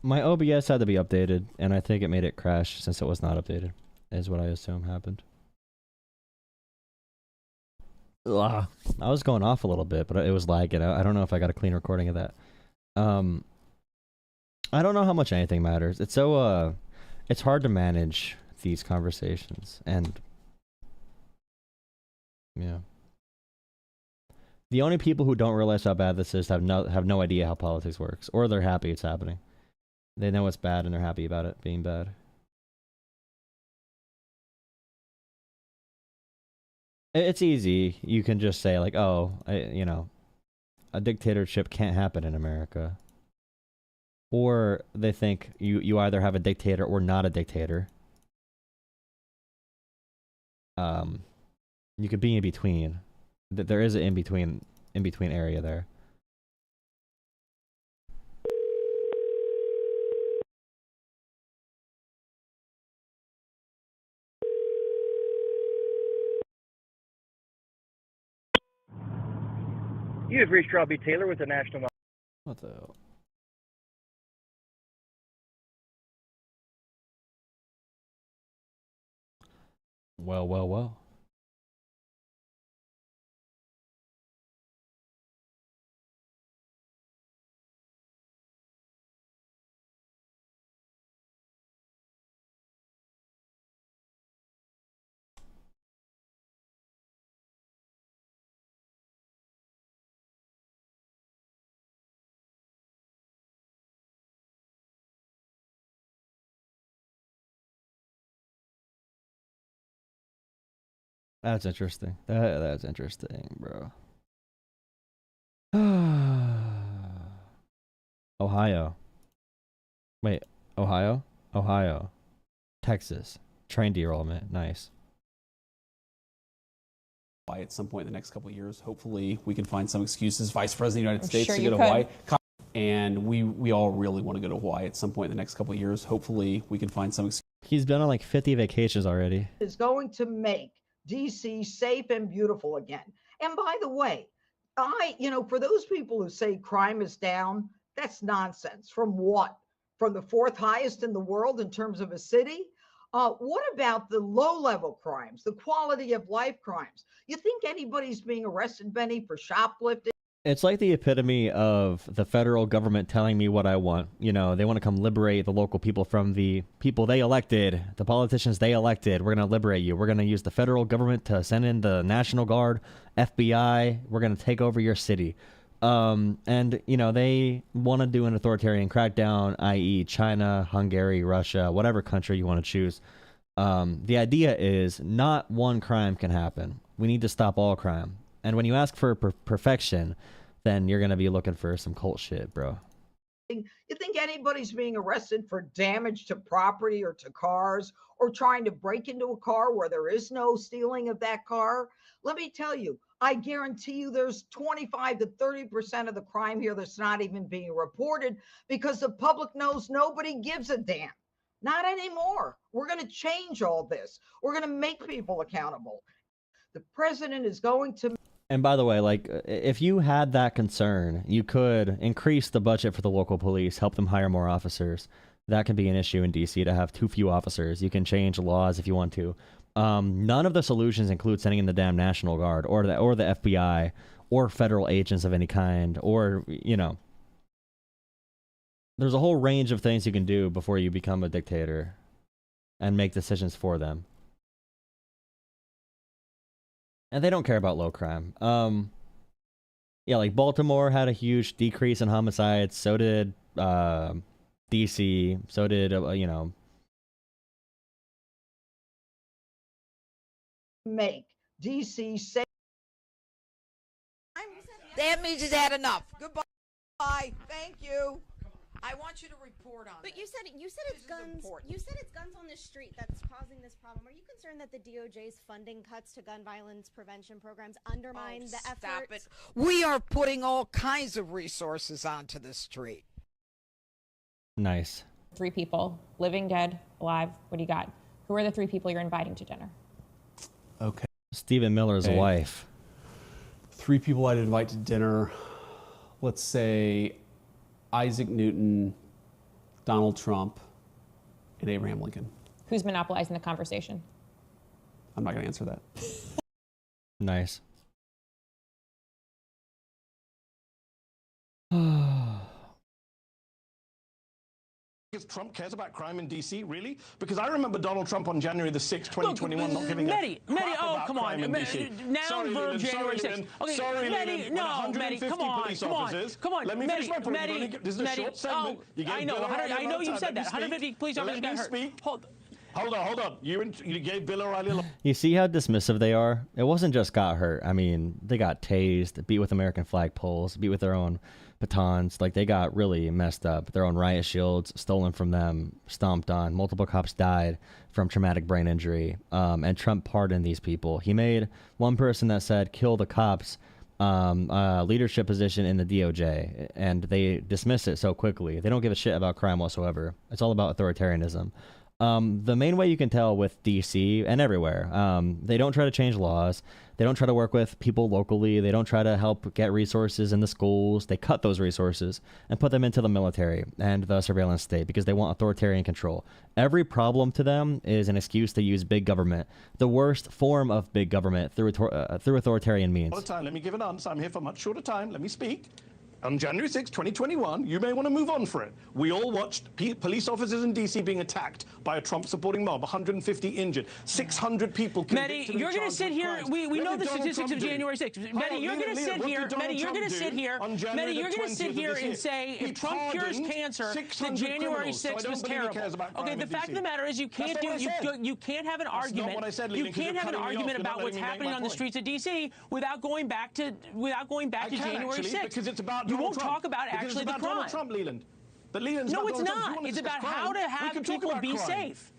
My OBS had to be updated, and I think it made it crash since it was not updated, is what I assume happened. Ugh. I was going off a little bit, but it was lagging. I don't know if I got a clean recording of that. I don't know how much anything matters. It's so, it's hard to manage these conversations, and yeah. The only people who don't realize how bad this is have no idea how politics works, or they're happy it's happening. They know it's bad and they're happy about it being bad. It's easy. You can just say like, oh, you know, a dictatorship can't happen in America. Or they think you either have a dictator or not a dictator. You could be in between. There is an in between area there. You have reached Robbie Taylor with the National. What the hell? Well, well, well. That's interesting. That's interesting, bro. Ohio. Wait, Ohio? Ohio. Texas. Train derailment. Nice. At some point in the next couple of years, hopefully we can find some excuses. Vice President of the United States sure to go to Hawaii. And we all really want to go to Hawaii at some point in the next couple of years. Hopefully we can find some excuses. He's been on like 50 vacations already. Is going to make DC safe and beautiful again. And by the way, for those people who say crime is down, that's nonsense. From what? From the fourth highest in the world in terms of a city? What about the low-level crimes, the quality of life crimes? You think anybody's being arrested, Benny, for shoplifting? It's like the epitome of the federal government telling me what I want. You know, they want to come liberate the local people from the people they elected, the politicians they elected. We're going to liberate you. We're going to use the federal government to send in the National Guard, FBI. We're going to take over your city. And, you know, they want to do an authoritarian crackdown, i.e. China, Hungary, Russia, whatever country you want to choose. The idea is not one crime can happen. We need to stop all crime. And when you ask for perfection, then you're going to be looking for some cult shit, bro. You think anybody's being arrested for damage to property or to cars or trying to break into a car where there is no stealing of that car? Let me tell you, I guarantee you there's 25 to 30% of the crime here that's not even being reported because the public knows nobody gives a damn. Not anymore. We're going to change all this. We're going to make people accountable. The president is going to... And by the way, like, if you had that concern, you could increase the budget for the local police, help them hire more officers. That can be an issue in DC to have too few officers. You can change laws if you want to. None of the solutions include sending in the damn National Guard or the FBI or federal agents of any kind, or, you know, there's a whole range of things you can do before you become a dictator and make decisions for them. And they don't care about low crime. Yeah, like Baltimore had a huge decrease in homicides. So did DC. So did, you know. Make DC safe. That means it's had enough. Goodbye. Thank you. I want you to report on But this. you said it's guns. You said it's guns on the street that's causing this problem. Are you concerned that the DOJ's funding cuts to gun violence prevention programs undermine the efforts? Stop it. We are putting all kinds of resources onto the street. Nice. 3 people, living, dead, alive. What do you got? Who are the 3 people you're inviting to dinner? Okay. Stephen Miller's wife. 3 people I'd invite to dinner. Let's say Isaac Newton, Donald Trump, and Abraham Lincoln. Who's monopolizing the conversation? I'm not going to answer that. Nice. Trump cares about crime in D.C., really? Because I remember Donald Trump on January the 6th, 2021, not giving Mehdi, a crap oh, about come on. crime in D.C. Noun, Sorry, verb, Leland, January sorry, 6th. Leland. Okay, Sorry, Mehdi, Leland. no, 150 Mehdi, come on, police come on, officers. come on, Let me finish my point. Mehdi, This is a short segment. You gave I know, Bill O'Reilly I know you said that. Let me 150 police officers got hurt. speak. Hold on. You gave Bill O'Reilly a... You see how dismissive they are? It wasn't just got hurt. I mean, they got tased, beat with American flag poles, beat with their own batons. Like, they got really messed up. Their own riot shields stolen from them, stomped on. Multiple cops died from traumatic brain injury. And Trump pardoned these people. He made one person that said, kill the cops, leadership position in the DOJ, and they dismiss it so quickly. They don't give a shit about crime whatsoever. It's all about authoritarianism. The main way you can tell with DC and everywhere, they don't try to change laws. They don't try to work with people locally. They don't try to help get resources in the schools. They cut those resources and put them into the military and the surveillance state because they want authoritarian control. Every problem to them is an excuse to use big government, the worst form of big government through authoritarian means. Let me give an answer. I'm here for much shorter time. Let me speak. On January 6, 2021, you may want to move on for it. We all watched police officers in D.C. being attacked by a Trump-supporting mob, 150 injured, 600 people convicted. Mehdi, you're going to sit here. We know the statistics of January 6th. Mehdi, you're going to sit here. Mehdi, you're going to sit here. Mehdi, you're going to sit here and say if Trump cures cancer, then January 6th was terrible. Okay, the fact of the matter is you can't have an argument. You can't have an argument about what's happening on the streets of D.C. without going back to January 6th. Because it's about you won't talk about actually the crime. Donald Trump, Leland. No, it's not. It's about how to have people be safe.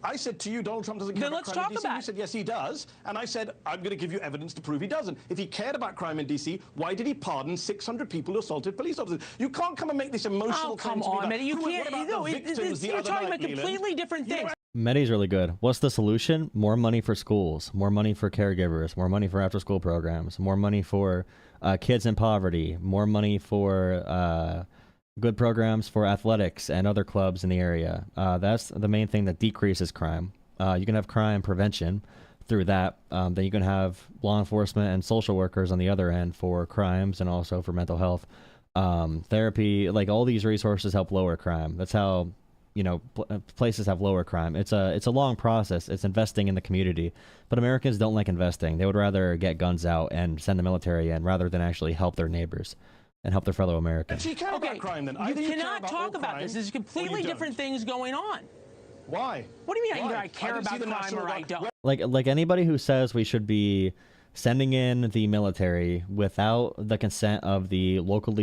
I said to you, Donald Trump doesn't care about crime in D.C. You said, yes, he does. And I said, I'm going to give you evidence to prove he doesn't. If he cared about crime in D.C., why did he pardon 600 people who assaulted police officers? You can't come and make this emotional claim to me. Oh, come on, Mehdi. You can't. You're talking about completely different things. Mehdi's really good. What's the solution? More money for schools, more money for caregivers, more money for after-school programs, more money for kids in poverty, more money for good programs for athletics and other clubs in the area. That's the main thing that decreases crime. You can have crime prevention through that. Then you can have law enforcement and social workers on the other end for crimes and also for mental health. Therapy, like all these resources help lower crime. That's how, places have lower crime. It's a long process. It's investing in the community. But Americans don't like investing. They would rather get guns out and send the military in rather than actually help their neighbors and help their fellow Americans. You care about crime, then. You cannot talk about this. There's completely different things going on. Why? What do you mean either I care about crime or I don't? Like anybody who says we should be sending in the military without the consent of the local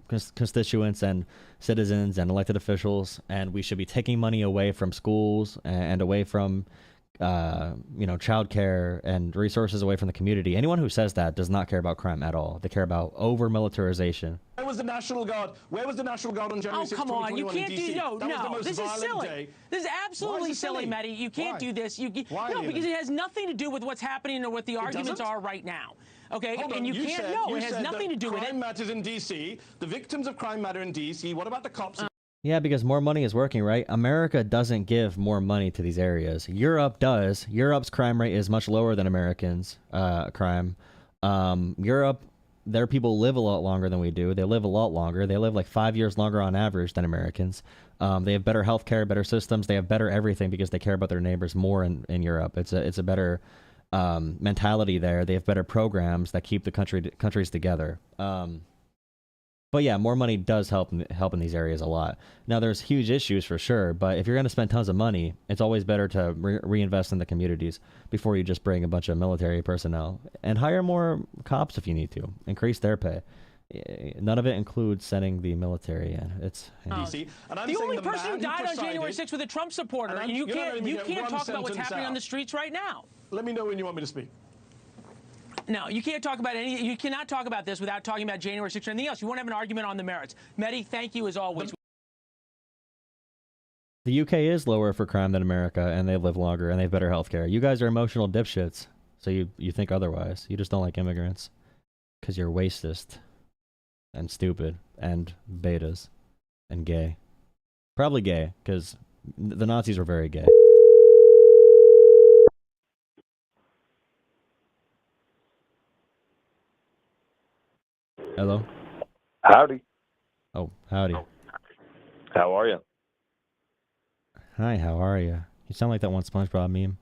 constituents and citizens and elected officials, and we should be taking money away from schools and away from childcare and resources away from the community. Anyone who says that does not care about crime at all. They care about over militarization. Where was the National Guard? Where was the National Guard on January 6th, 2021 come on, you can't in DC? no. This is silly. This is absolutely silly, Mehdi. You can't do this. Why, no, because it has nothing to do with what's happening or what the arguments are right now. Okay, and you can't. No, it has nothing to do with it. Crime matters in DC. The victims of crime matter in DC. What about the cops? Yeah, because more money is working, right? America doesn't give more money to these areas. Europe does. Europe's crime rate is much lower than Americans' crime. Europe, their people live a lot longer than we do. They live a lot longer. They live like 5 years longer on average than Americans. They have better healthcare, better systems. They have better everything because they care about their neighbors more in Europe. It's a better mentality there. They have better programs that keep the countries together. But yeah, more money does help in these areas a lot. Now, there's huge issues for sure, but if you're going to spend tons of money, it's always better to reinvest in the communities before you just bring a bunch of military personnel. And hire more cops if you need to. Increase their pay. None of it includes sending the military in. DC. The only person who died on January 6th was a Trump supporter, and you can't talk about what's happening on the streets right now. Let me know when you want me to speak. No, you can't talk about any. You cannot talk about this without talking about January 6th or anything else. You won't have an argument on the merits. Mehdi, thank you as always. The UK is lower for crime than America, and they live longer, and they have better health care. You guys are emotional dipshits, so you think otherwise. You just don't like immigrants because you're racist and stupid and betas. And gay. Probably gay, because the Nazis were very gay. Hello? Howdy. Oh, howdy. How are you? Hi, how are you? You sound like that one SpongeBob meme.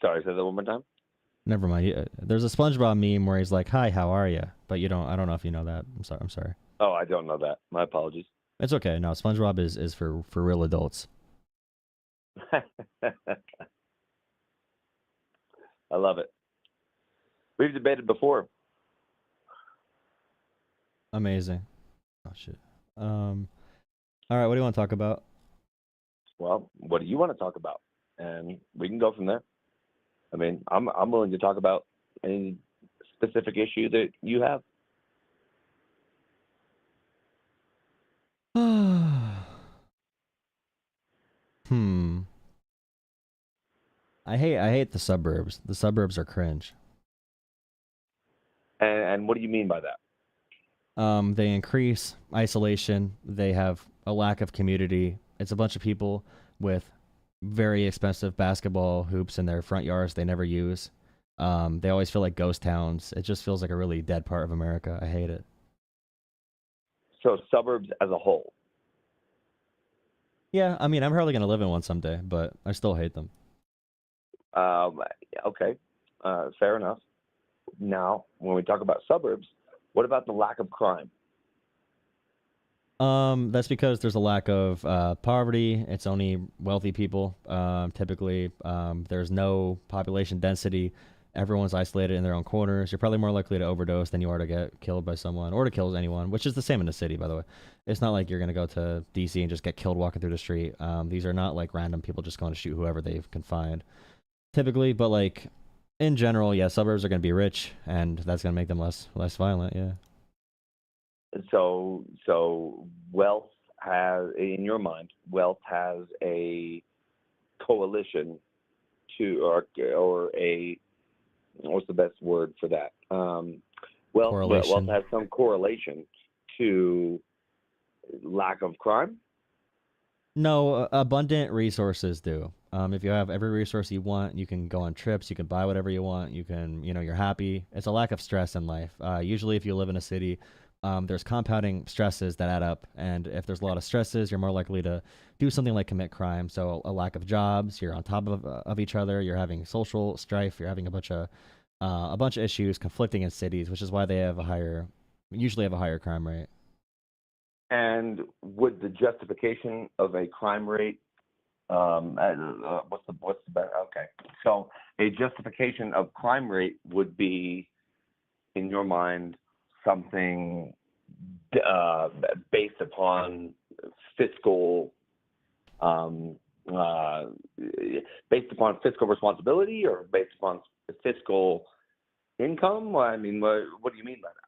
Sorry, say that one more time. Never mind. There's a SpongeBob meme where he's like, "Hi, how are you?" But you don't. I don't know if you know that. I'm sorry. Oh, I don't know that. My apologies. It's okay. No, SpongeBob is for real adults. I love it. We've debated before. Amazing. Oh shit. All right. What do you want to talk about? Well, what do you want to talk about? And we can go from there. I mean, I'm willing to talk about any specific issue that you have. I hate the suburbs. The suburbs are cringe. And what do you mean by that? They increase isolation. They have a lack of community. It's a bunch of people with very expensive basketball hoops in their front yards they never use. They always feel like ghost towns. It just feels like a really dead part of America. I hate it. So suburbs as a whole. Yeah, I mean, I'm probably going to live in one someday, but I still hate them. Okay, fair enough. Now, when we talk about suburbs, what about the lack of crime? That's because there's a lack of poverty. It's only wealthy people. Typically, there's no population density. Everyone's isolated in their own corners. You're probably more likely to overdose than you are to get killed by someone or to kill anyone, which is the same in the city, by the way. It's not like you're going to go to DC and just get killed walking through the street. These are not like random people just going to shoot whoever they can find, typically. But like in general, yeah, suburbs are going to be rich, and that's going to make them less violent. Yeah. So wealth has, in your mind, wealth has a coalition to, or a, what's the best word for that? Wealth has some correlation to lack of crime? No, abundant resources do. If you have every resource you want, you can go on trips, you can buy whatever you want, you can, you're happy. It's a lack of stress in life. Usually if you live in a city, there's compounding stresses that add up. And if there's a lot of stresses, you're more likely to do something like commit crime. So a lack of jobs, you're on top of each other, you're having social strife, you're having a bunch of issues conflicting in cities, which is why they usually have a higher crime rate. And would the justification of a crime rate, what's the best? Okay, so a justification of crime rate would be, in your mind, something based upon fiscal, responsibility, or based upon fiscal income? I mean, what do you mean by that?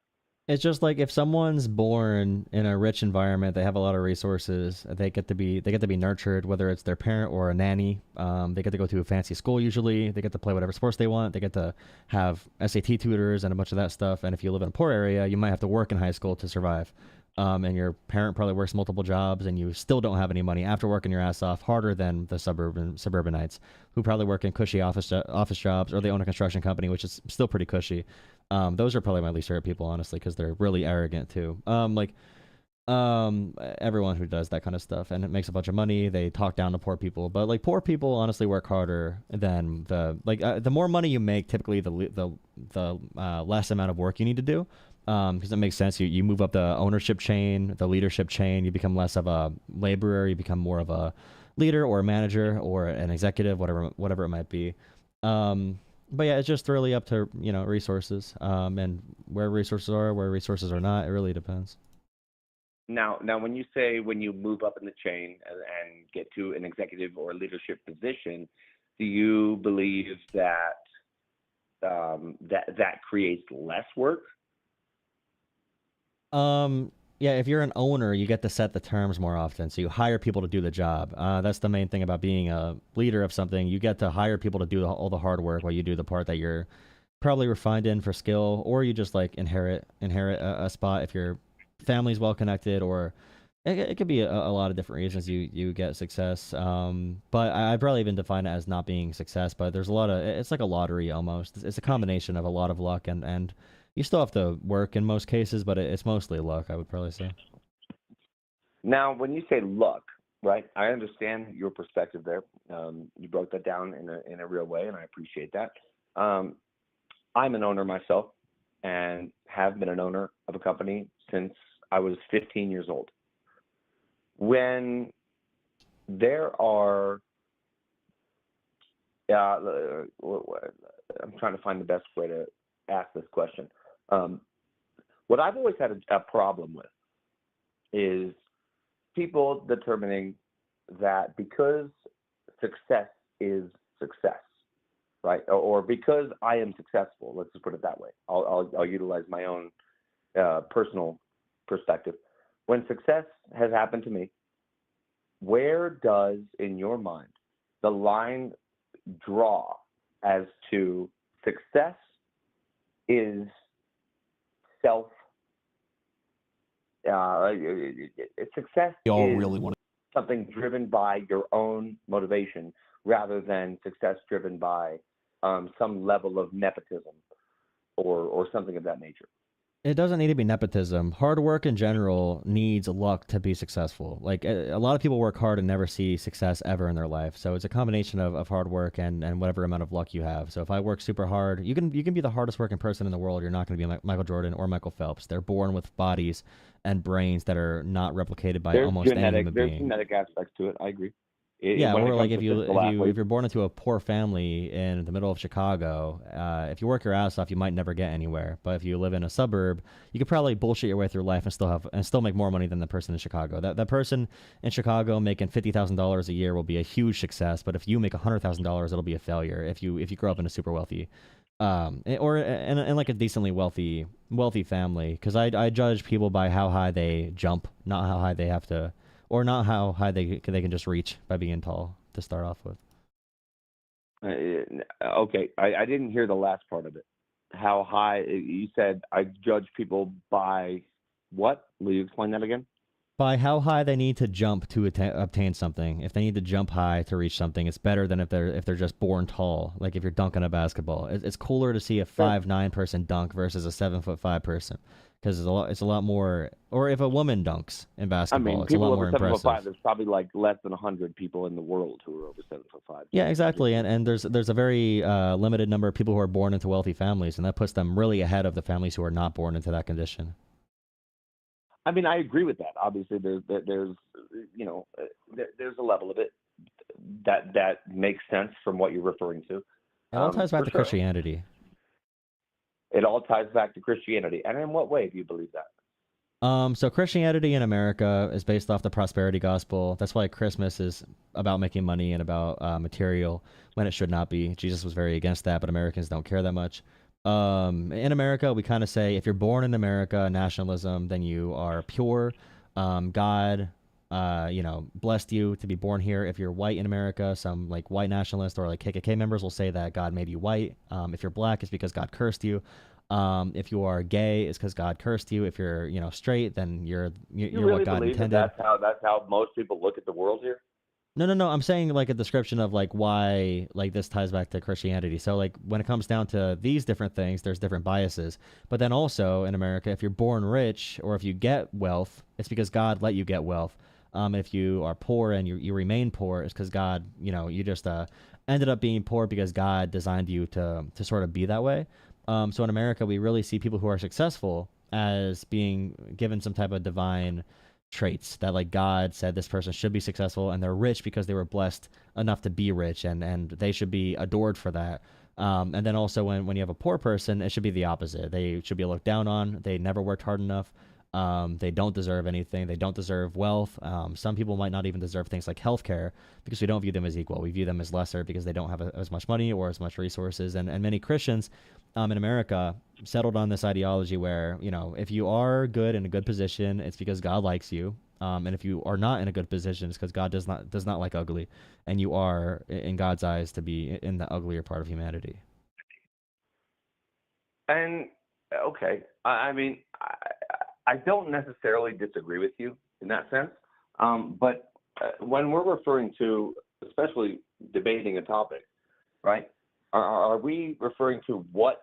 It's just like if someone's born in a rich environment, they have a lot of resources. They get to be nurtured, whether it's their parent or a nanny. They get to go to a fancy school usually. They get to play whatever sports they want. They get to have SAT tutors and a bunch of that stuff. And if you live in a poor area, you might have to work in high school to survive. And your parent probably works multiple jobs, and you still don't have any money after working your ass off harder than the suburbanites who probably work in cushy office jobs, or they own a construction company, which is still pretty cushy. Those are probably my least favorite people, honestly, because they're really arrogant too. Everyone who does that kind of stuff and it makes a bunch of money, they talk down to poor people. But like poor people honestly work harder than the more money you make, typically the less amount of work you need to do. Because it makes sense. You move up the ownership chain, the leadership chain. You become less of a laborer. You become more of a leader or a manager or an executive, whatever it might be. But yeah, it's just really up to resources, and where resources are not. It really depends. Now, when you say when you move up in the chain and get to an executive or leadership position, do you believe that that creates less work? Yeah, if you're an owner, you get to set the terms more often. So you hire people to do the job. That's the main thing about being a leader of something. You get to hire people to do all the hard work while you do the part that you're probably refined in for skill, or you just like inherit a spot if your family's well connected, or It could be a lot of different reasons you get success. But I'd probably even define it as not being success. But there's a lot of it's like a lottery almost. It's a combination of a lot of luck and you still have to work in most cases, but it's mostly luck. I would probably say. Now, when you say luck, right? I understand your perspective there. You broke that down in a real way, and I appreciate that. I'm an owner myself, and have been an owner of a company since I was 15 years old. When there are, I'm trying to find the best way to ask this question. What I've always had a problem with is people determining that because success is success, right? Or because I am successful, let's just put it that way. I'll utilize my own personal perspective. When success has happened to me, where does, in your mind, the line draw as to success is self? Success is something driven by your own motivation rather than success driven by some level of nepotism or something of that nature. It doesn't need to be nepotism. Hard work in general needs luck to be successful. Like a lot of people work hard and never see success ever in their life. So it's a combination of hard work and whatever amount of luck you have. So if I work super hard, you can be the hardest working person in the world. You're not going to be Michael Jordan or Michael Phelps. They're born with bodies and brains that are not replicated by almost any human being. There's genetic aspects to it. I agree. Yeah, or like if you're born into a poor family in the middle of Chicago, if you work your ass off, you might never get anywhere. But if you live in a suburb, you could probably bullshit your way through life and still make more money than the person in Chicago. That person in Chicago making $50,000 a year will be a huge success. But if you make $100,000, it'll be a failure. If you grow up in a super wealthy, or in like a decently wealthy family, because I judge people by how high they jump, not how high they have to. Or not how high they can just reach by being tall to start off with. Okay, I didn't hear the last part of it. How high? You said I judge people by what? Will you explain that again? By how high they need to jump to obtain something. If they need to jump high to reach something, it's better than if they're just born tall. Like if you're dunking a basketball, it's cooler to see a 5'9" person dunk versus a 7'5" person. Because it's a lot more. Or if a woman dunks in basketball, it's a lot more impressive. 7'5", there's probably like less than 100 people in the world who are over 7'5". Yeah, exactly. And there's a very limited number of people who are born into wealthy families, and that puts them really ahead of the families who are not born into that condition. I mean, I agree with that. Obviously, there's you know, there's a level of it that makes sense from what you're referring to. It all ties back to Christianity. It all ties back to Christianity. And in what way do you believe that? So Christianity in America is based off the prosperity gospel. That's why Christmas is about making money and about material when it should not be. Jesus was very against that, but Americans don't care that much. In America, we kind of say if you're born in America, nationalism, then you are pure. God, blessed you to be born here. If you're white in America, some like white nationalists or like KKK members will say that God made you white. If you're black, it's because God cursed you. If you are gay, it's because God cursed you. If you're, straight, then you're really what God intended. That's how most people look at the world here? No. I'm saying like a description of like why like this ties back to Christianity. So like when it comes down to these different things, there's different biases. But then also in America, if you're born rich or if you get wealth, it's because God let you get wealth. If you are poor and you remain poor, it's because God, you just ended up being poor because God designed you to sort of be that way. So in America, we really see people who are successful as being given some type of divine traits that like God said this person should be successful, and they're rich because they were blessed enough to be rich, and they should be adored for that. And then also when you have a poor person, it should be the opposite. They should be looked down on. They never worked hard enough. They don't deserve anything. They don't deserve wealth. Some people might not even deserve things like healthcare because we don't view them as equal. We view them as lesser because they don't have as much money or as much resources. And many Christians in America settled on this ideology where, if you are good in a good position, it's because God likes you. And if you are not in a good position, it's because God does not like ugly. And you are, in God's eyes, to be in the uglier part of humanity. And, okay, I mean, I don't necessarily disagree with you in that sense. But when we're referring to, especially debating a topic, right, are we referring to what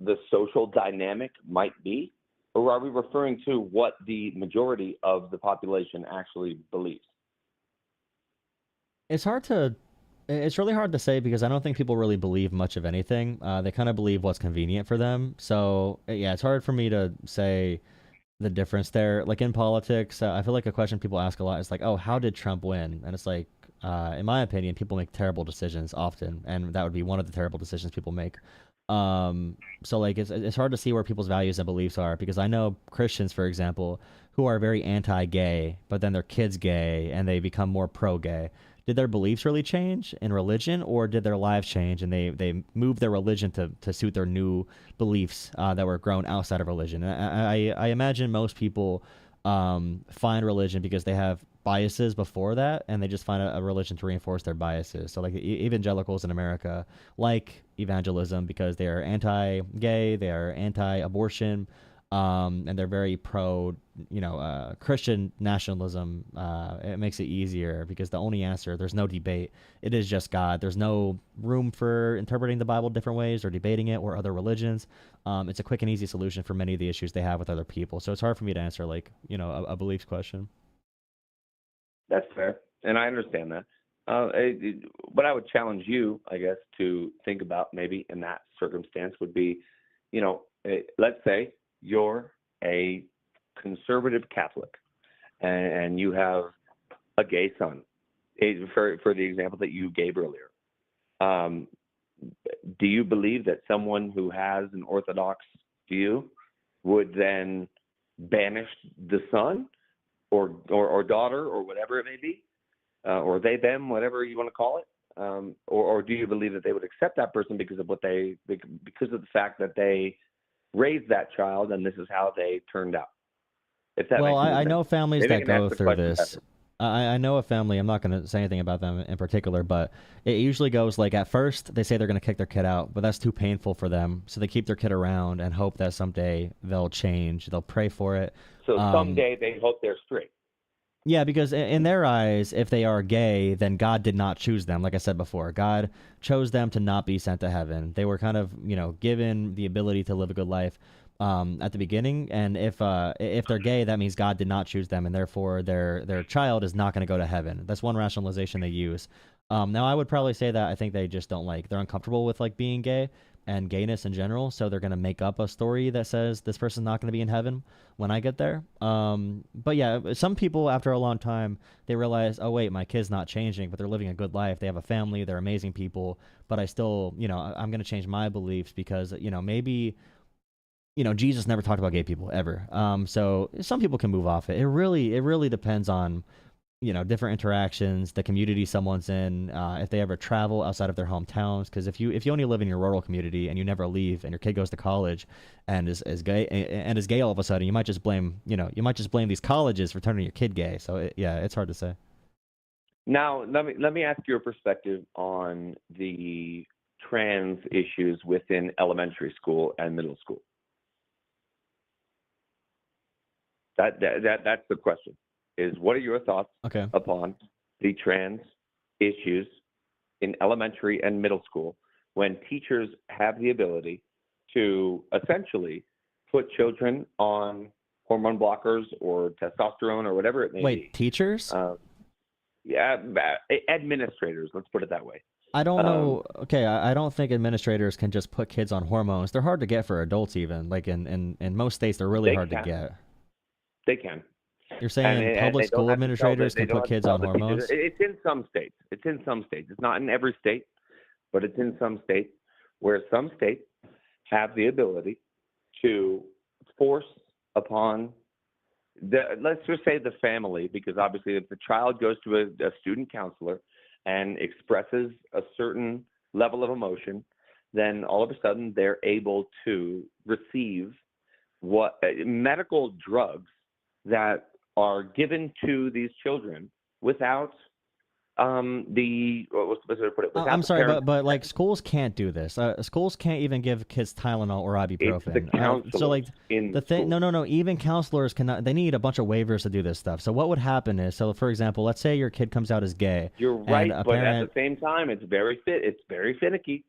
the social dynamic might be, or are we referring to what the majority of the population actually believes? It's really hard to say because I don't think people really believe much of anything. They kind of believe what's convenient for them. So yeah, it's hard for me to say the difference there. Like in politics, I feel like a question people ask a lot is like, oh, how did Trump win? And it's like, in my opinion, people make terrible decisions often, and that would be one of the terrible decisions people make. So like it's hard to see where people's values and beliefs are because I know Christians, for example, who are very anti-gay, but then their kids gay and they become more pro-gay. Did their beliefs really change in religion, or did their lives change and they moved their religion to suit their new beliefs that were grown outside of religion? And I imagine most people find religion because they have biases before that, and they just find a religion to reinforce their biases. So like evangelicals in America like evangelism because they are anti-gay, they are anti-abortion, and they're very pro, Christian nationalism. It makes it easier because the only answer, there's no debate. It is just God. There's no room for interpreting the Bible different ways or debating it or other religions. It's a quick and easy solution for many of the issues they have with other people. So it's hard for me to answer like, a beliefs question. That's fair, and I understand that. What I would challenge you, I guess, to think about maybe in that circumstance would be, let's say you're a conservative Catholic and you have a gay son, for the example that you gave earlier. Do you believe that someone who has an Orthodox view would then banish the son or daughter or whatever it may be, or they, them, whatever you want to call it? Or do you believe that they would accept that person because of because of the fact that they raised that child and this is how they turned out? Well, I know families that go through this. I know a family, I'm not going to say anything about them in particular, but it usually goes like at first they say they're going to kick their kid out, but that's too painful for them. So they keep their kid around and hope that someday they'll change. They'll pray for it. So someday they hope they're straight. Yeah, because in their eyes, if they are gay, then God did not choose them. Like I said before, God chose them to not be sent to heaven. They were kind of, given the ability to live a good life at the beginning. And if they're gay, that means God did not choose them, and therefore their child is not going to go to heaven. That's one rationalization they use. Now, I would probably say that I think they just they're uncomfortable with being gay and gayness in general, so they're going to make up a story that says this person's not going to be in heaven when I get there. But yeah, some people after a long time, they realize, oh wait, my kid's not changing, but they're living a good life. They have a family, they're amazing people, but I still, I'm going to change my beliefs because, maybe, Jesus never talked about gay people ever. So some people can move off it. It really depends on, different interactions, the community someone's in, if they ever travel outside of their hometowns. Because if you only live in your rural community and you never leave, and your kid goes to college and is gay all of a sudden, you might just blame these colleges for turning your kid gay. So it's hard to say. Now let me ask your perspective on the trans issues within elementary school and middle school. That's the question. Is what are your thoughts upon the trans issues in elementary and middle school when teachers have the ability to essentially put children on hormone blockers or testosterone or whatever it may be? Wait, teachers? Yeah, administrators, let's put it that way. I don't know. Okay, I don't think administrators can just put kids on hormones. They're hard to get for adults even. Like in most states, they're really hard to get. They can. You're saying public school administrators can put kids on hormones? It's in some states. It's not in every state, but it's in some states where some states have the ability to force upon let's just say the family, because obviously if the child goes to a student counselor and expresses a certain level of emotion, then all of a sudden they're able to receive medical drugs that are given to these children without what's the best way to put it? I'm sorry, but like schools can't do this. Schools can't even give kids Tylenol or ibuprofen. It's the counselors so like in the thing, school. no. Even counselors cannot. They need a bunch of waivers to do this stuff. So what would happen is, so for example, let's say your kid comes out as gay. You're right, and but at the same time, it's very finicky.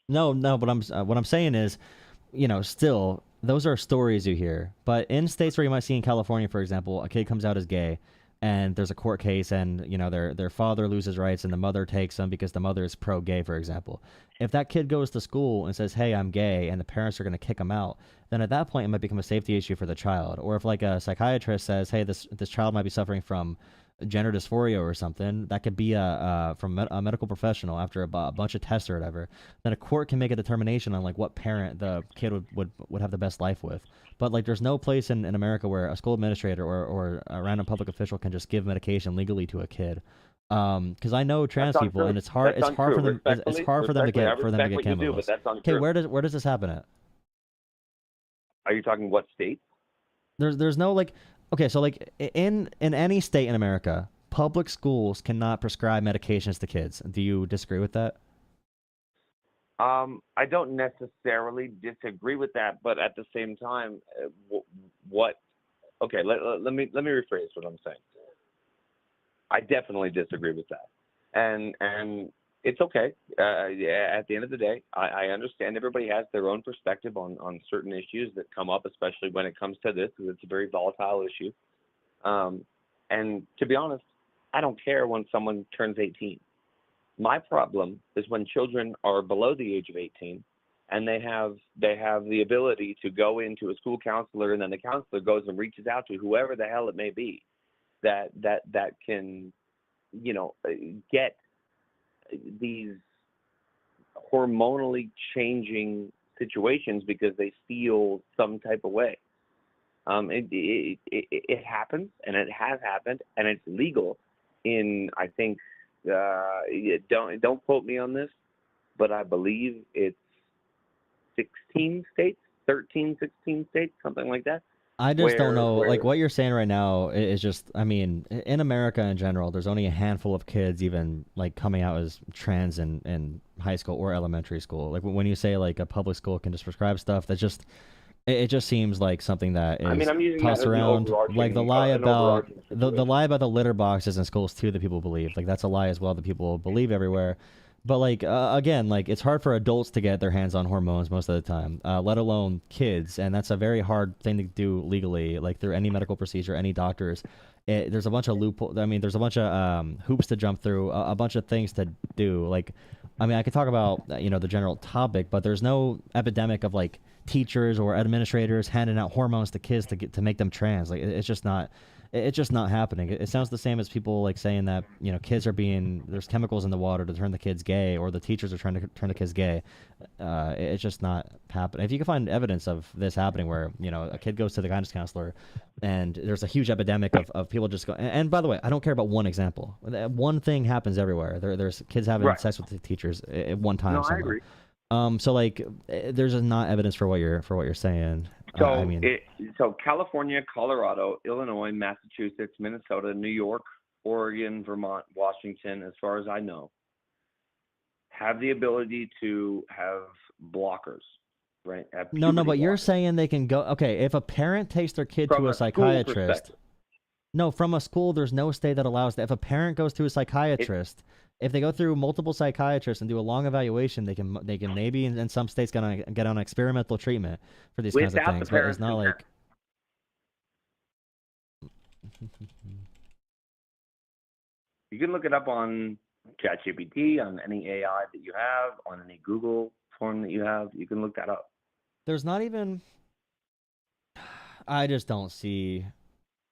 No. But what I'm saying is, still those are stories you hear. But in states where you might see in California, for example, a kid comes out as gay. And there's a court case, and their father loses rights, and the mother takes them because the mother is pro-gay, for example. If that kid goes to school and says, "Hey, I'm gay," and the parents are going to kick him out, then at that point it might become a safety issue for the child. Or if like a psychiatrist says, "Hey, this child might be suffering from gender dysphoria or something," that could be from a medical professional after a bunch of tests or whatever. Then a court can make a determination on like what parent the kid would have the best life with. But like, there's no place in America where a school administrator or a random public official can just give medication legally to a kid. Because I know trans people, and it's hard. It's hard for them. It's hard for them to get chemicals. Okay, where does this happen at? Are you talking what state? There's no like. Okay, so like in any state in America, public schools cannot prescribe medications to kids. Do you disagree with that? I don't necessarily disagree with that, but at the same time, Okay, let me rephrase what I'm saying. I definitely disagree with that, and it's okay. At the end of the day, I understand everybody has their own perspective on certain issues that come up, especially when it comes to this, because it's a very volatile issue. And to be honest, I don't care when someone turns 18. My problem is when children are below the age of 18 and they have the ability to go into a school counselor, and then the counselor goes and reaches out to whoever the hell it may be that can, get these hormonally changing situations because they feel some type of way. It happens, and it has happened, and it's legal in, I think, don't quote me on this, but I believe it's 16 states, 16 states, something like that. I just don't know. Like what you're saying right now is just, I mean, in America in general, there's only a handful of kids even like coming out as trans in high school or elementary school. Like when you say like a public school can just prescribe stuff, that's just, it just seems like something that is I'm using tossed that as around. Like the lie about the lie about the litter boxes in schools too that people believe. Like that's a lie as well that people believe everywhere. But like again, like it's hard for adults to get their hands on hormones most of the time, let alone kids, and that's a very hard thing to do legally, like through any medical procedure, any doctors. There's a bunch of loopholes. I mean, there's a bunch of hoops to jump through, a bunch of things to do. Like, I mean, I could talk about the general topic, but there's no epidemic of like teachers or administrators handing out hormones to kids to make them trans. Like it's just not happening. It sounds the same as people like saying that kids are there's chemicals in the water to turn the kids gay, or the teachers are trying to turn the kids gay. It's just not happening. If you can find evidence of this happening where a kid goes to the guidance counselor and there's a huge epidemic of people just go, and by the way, I don't care about one example. One thing happens everywhere. There's kids having sex with the teachers at one time. No, somewhere. I agree. So like there's just not evidence for what you're saying. So so California, Colorado, Illinois, Massachusetts, Minnesota, New York, Oregon, Vermont, Washington, as far as I know, have the ability to have blockers, right? No, but you're saying they can go. Okay, if a parent takes their kid to a psychiatrist. No, from a school, there's no state that allows that. If a parent goes to a psychiatrist, if they go through multiple psychiatrists and do a long evaluation, they can maybe in some states get on experimental treatment for these kinds of things. But it's not like. You can look it up on ChatGPT, on any AI that you have, on any Google form that you have. You can look that up. There's not even. I just don't see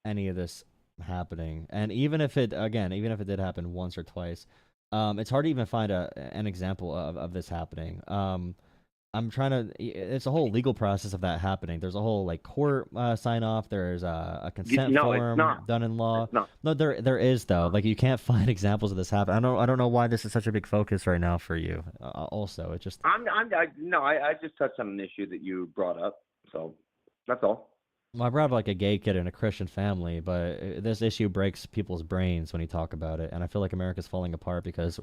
any of this happening, and even if it did happen once or twice, it's hard to even find an example of this happening. I'm trying to. It's a whole legal process of that happening. There's a whole like court sign off. There's a consent form done in law. No, there is though. Like you can't find examples of this happen. I don't know why this is such a big focus right now for you. Also, it just. I just touched on an issue that you brought up, so that's all. Well, I brought up like a gay kid in a Christian family, but this issue breaks people's brains when you talk about it, and I feel like America's falling apart because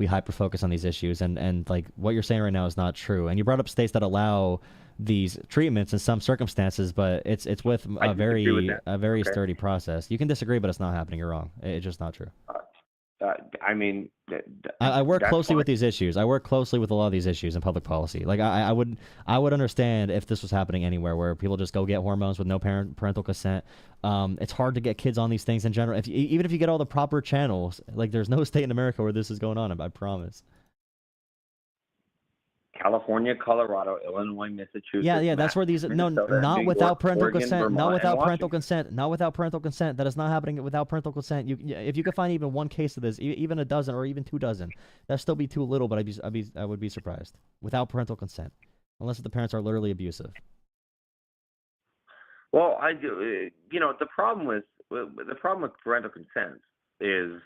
we hyper focus on these issues, and like what you're saying right now is not true. And you brought up states that allow these treatments in some circumstances, but it's with I disagree with a very Okay. sturdy process. You can disagree, but it's not happening. You're wrong. It's just not true. I mean, I work that's closely fine. with these issues. I work closely with a lot of these issues in public policy. Like I would understand if this was happening anywhere where people just go get hormones with no parental consent. It's hard to get kids on these things in general. Even if you get all the proper channels, like there's no state in America where this is going on. I promise. California, Colorado, Illinois, Massachusetts. Yeah, that's where these Minnesota, not New without York, parental Oregon, consent, Vermont, not and without parental Washington. consent, not without parental consent. That is not happening without parental consent. If you could find even one case of this, even a dozen or even 2 dozen, that'd still be too little. But I would be surprised without parental consent, unless the parents are literally abusive. Well, I do. The problem with parental consent is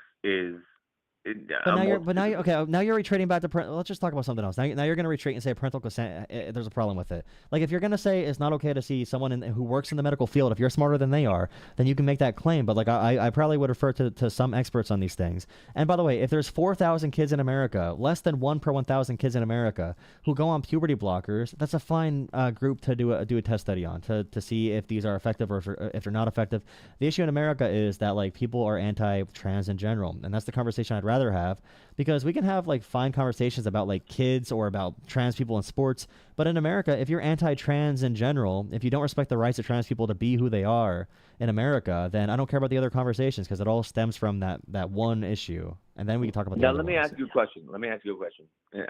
But now you're okay. Now you're retreating back to let's just talk about something else. Now you're going to retreat and say parental consent. There's a problem with it. Like if you're going to say it's not okay to see someone who works in the medical field, if you're smarter than they are, then you can make that claim. But like I probably would refer to some experts on these things. And by the way, if there's 4,000 kids in America, less than 1 per 1,000 kids in America who go on puberty blockers, that's a fine group to do a test study on to see if these are effective or if they're not effective. The issue in America is that like people are anti-trans in general, and that's the conversation I'd rather have, because we can have like fine conversations about like kids or about trans people in sports, but in America, if you're anti-trans in general, if you don't respect the rights of trans people to be who they are in America, then I don't care about the other conversations because it all stems from that one issue, and then we can talk about the Now, other let me ones. ask you a question.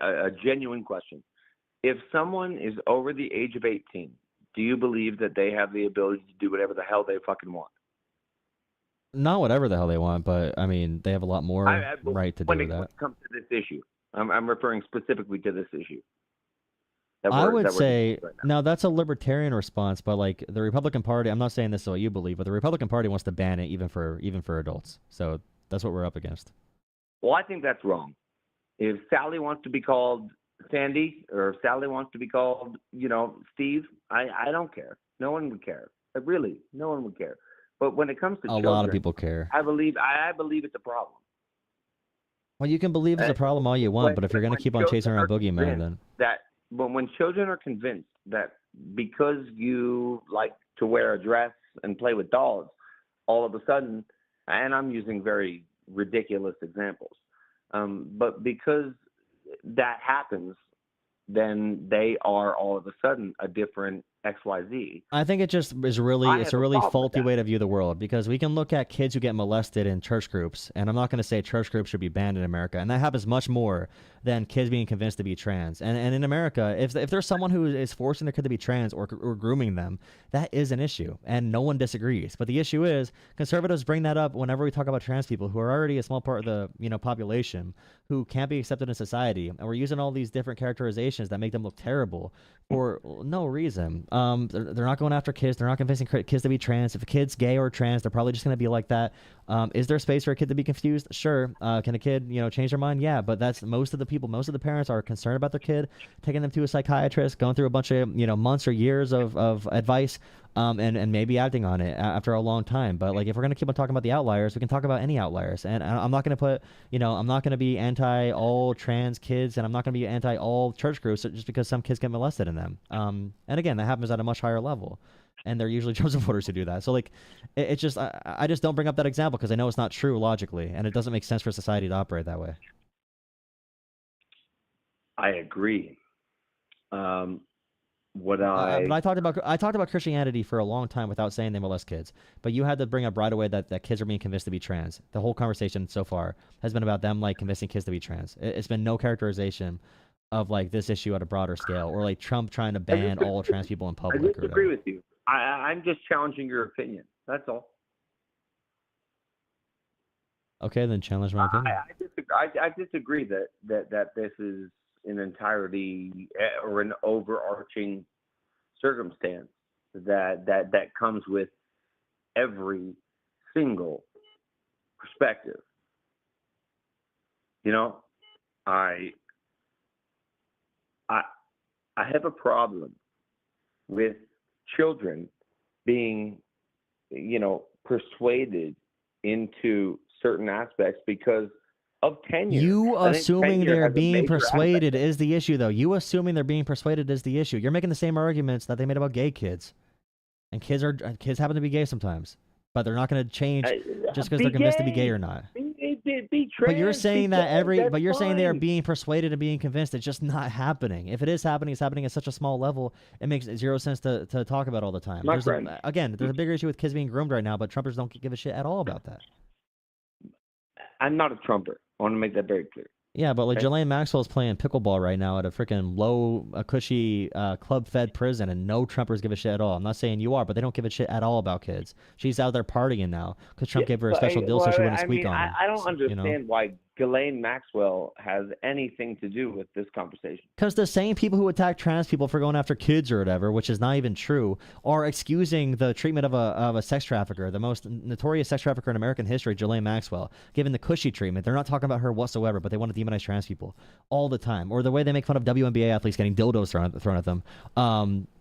A genuine question. If someone is over the age of 18, do you believe that they have the ability to do whatever the hell they fucking want? Not whatever the hell they want, but I mean they have a lot more right to do when that. it comes to this issue, I'm referring specifically to this issue. I would that we're say discussing right now. now that's a libertarian response, but like the Republican Party, I'm not saying this is what you believe, but the Republican Party wants to ban it even for adults. So that's what we're up against. Well, I think that's wrong. If Sally wants to be called Sandy, or if Sally wants to be called, Steve, I don't care. No one would care. Really, no one would care. But when it comes to A children, lot of people care. I believe it's a problem. Well, you can believe it's a problem all you want, but if you're going to keep on chasing around boogeyman, then When children are convinced that because you like to wear a dress and play with dolls, all of a sudden, and I'm using very ridiculous examples, but because that happens, then they are all of a sudden a different XYZ. I think it just is really it's a really faulty way to view the world, because we can look at kids who get molested in church groups, and I'm not going to say church groups should be banned in America, and that happens much more than kids being convinced to be trans. And in America, if there's someone who is forcing their kid to be trans or grooming them, that is an issue, and no one disagrees. But the issue is conservatives bring that up whenever we talk about trans people who are already a small part of the population who can't be accepted in society, and we're using all these different characterizations that make them look terrible for no reason. They're not going after kids. They're not convincing kids to be trans. If a kid's gay or trans, they're probably just going to be like that. Is there space for a kid to be confused? Sure. Can a kid, change their mind? Yeah, but that's most of the parents are concerned about their kid, taking them to a psychiatrist, going through a bunch of, months or years of advice, and maybe acting on it after a long time. But like, if we're going to keep on talking about the outliers, we can talk about any outliers. And I'm not going to put, I'm not going to be anti all trans kids, and I'm not going to be anti all church groups just because some kids get molested in them. And again, that happens at a much higher level, and they're usually chosen voters who do that. So like, it's just, I just don't bring up that example because I know it's not true logically, and it doesn't make sense for society to operate that way. I agree. But I talked about Christianity for a long time without saying they molest kids. But you had to bring up right away that kids are being convinced to be trans. The whole conversation so far has been about them like convincing kids to be trans. It's been no characterization of like this issue at a broader scale, or like Trump trying to ban all trans people in public. I disagree with you. I'm just challenging your opinion. That's all. Okay, then challenge my opinion. I disagree that this is an entirety or an overarching circumstance that comes with every single perspective. I have a problem with children being, persuaded into certain aspects because of tenure. You I think assuming tenure they're has a being major persuaded aspect. is the issue, though. You assuming they're being persuaded is the issue. You're making the same arguments that they made about gay kids, and kids happen to be gay sometimes, but they're not going to change just because they're convinced to be gay or not. Be trans, But you're saying that you're saying they are fine. being persuaded and being convinced. It's just not happening. If it is happening, it's happening at such a small level. It makes zero sense to talk about all the time. My There's friend. there's a bigger issue with kids being groomed right now, but Trumpers don't give a shit at all about that. I'm not a Trumper. I want to make that very clear. Yeah, but like Okay. Ghislaine Maxwell's playing pickleball right now at a freaking cushy, club-fed prison, and no Trumpers give a shit at all. I'm not saying you are, but they don't give a shit at all about kids. She's out there partying now because Trump gave her a special deal so she wouldn't squeak on him. I don't you know? understand why Ghislaine Maxwell has anything to do with this conversation. Because the same people who attack trans people for going after kids or whatever, which is not even true, are excusing the treatment of a sex trafficker, the most notorious sex trafficker in American history, Ghislaine Maxwell, given the cushy treatment. They're not talking about her whatsoever, but they want to demonize trans people all the time. Or the way they make fun of WNBA athletes getting dildos thrown at them,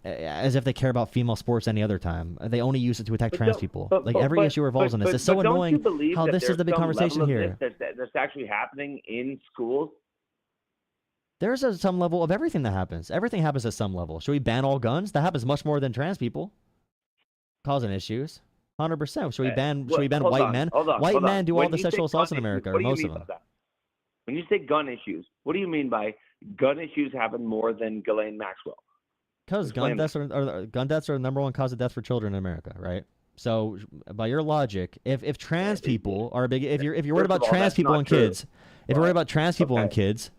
as if they care about female sports any other time. They only use it to attack trans people. Every issue revolves on this. It's so annoying how this is the big conversation here. That's actually happening in schools. There's some level of everything that happens. Everything happens at some level. Should we ban all guns? That happens much more than trans people causing issues. 100%. Should we ban white men? White men do all the sexual assaults in America, or most of them. When you say gun issues, what do you mean by gun issues happen more than Ghislaine Maxwell? Because gun deaths are the number one cause of death for children in America, right? So by your logic, if trans people are big, if you're worried about trans people and kids, if you're worried about trans people and kids,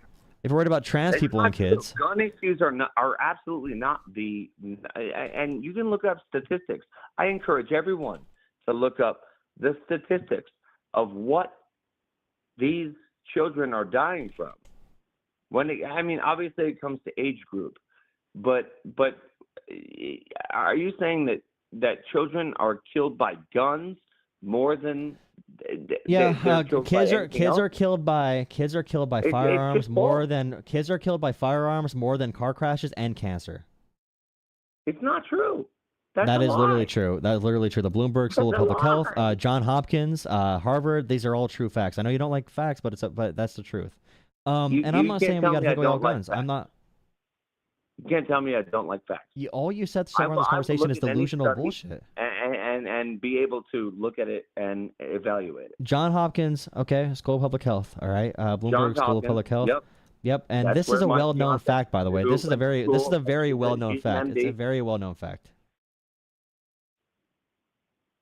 if you're worried about trans people and kids, gun issues are absolutely not the. And you can look up statistics. I encourage everyone to look up the statistics of what these children are dying from. Obviously it comes to age group, but are you saying that children are killed by guns more than kids are killed by firearms more than car crashes and cancer. It's not true. That is literally true. That is literally true. The Bloomberg School of Public Health, Johns Hopkins, Harvard, these are all true facts. I know you don't like facts, but that's the truth. And I'm not saying we got to take away all guns. I'm not. You can't tell me I don't like facts. All you said so far in this conversation is delusional bullshit. And be able to look at it and evaluate it. Johns Hopkins, okay, School of Public Health, all right. Bloomberg School of Public Health. Yep. And That's this is a well-known fact, by the way. This is a very well-known fact. It's a very well-known fact.